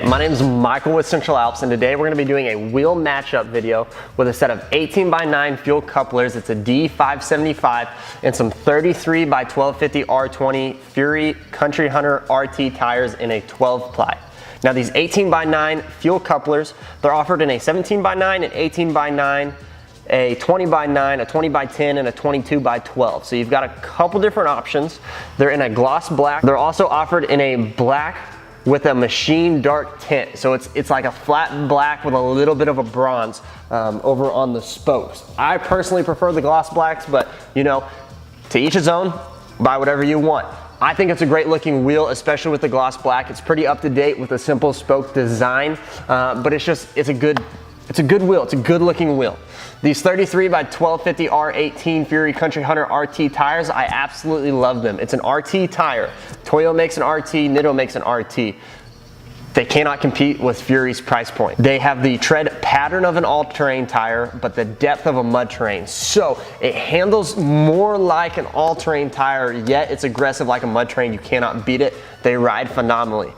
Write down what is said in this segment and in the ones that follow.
my name is Michael with Central Alps, and today we're going to be doing a wheel matchup video with a set of 18x9 fuel couplers. It's a D575 and some 33 by 1250 R20 Fury Country Hunter RT tires in a 12 ply. Now these 18x9 fuel couplers, they're offered in a 17x9, an 18x9, a 20x9, a 20x10, and a 22x12. So you've got a couple different options. They're in a gloss black. They're also offered in a black with a machine dark tint. So it's like a flat black with a little bit of a bronze over on the spokes. I personally prefer the gloss blacks, but you know, to each his own, buy whatever you want. I think it's a great looking wheel, especially with the gloss black. It's pretty up to date with a simple spoke design, but it's a good wheel. It's a good looking wheel. These 33 by 1250 R18 Fury Country Hunter RT tires, I absolutely love them. It's an RT tire. Toyo makes an RT, Nitto makes an RT. They cannot compete with Fury's price point. They have the tread pattern of an all-terrain tire, but the depth of a mud terrain. So it handles more like an all-terrain tire, yet it's aggressive like a mud terrain. You cannot beat it. They ride phenomenally.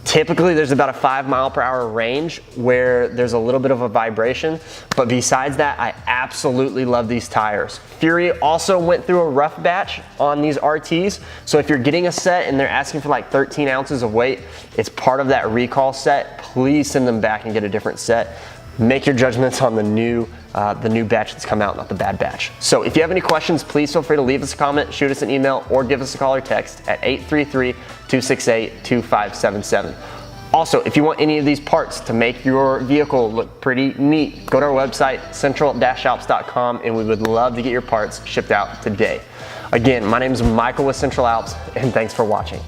Typically there's about a 5 mile/hour range where there's a little bit of a vibration, but besides that, I absolutely love these tires. Fury also went through a rough batch on these RTs, so if you're getting a set and they're asking for like 13 ounces of weight, it's part of that recall set. Please send them back and get a different set. Make your judgments on the new batch that's come out, not the bad batch. So if you have any questions, please feel free to leave us a comment, shoot us an email, or give us a call or text at 833-268-2577. Also, if you want any of these parts to make your vehicle look pretty neat, go to our website, central-alps.com, and we would love to get your parts shipped out today. Again, my name is Michael with Central Alps, and thanks for watching.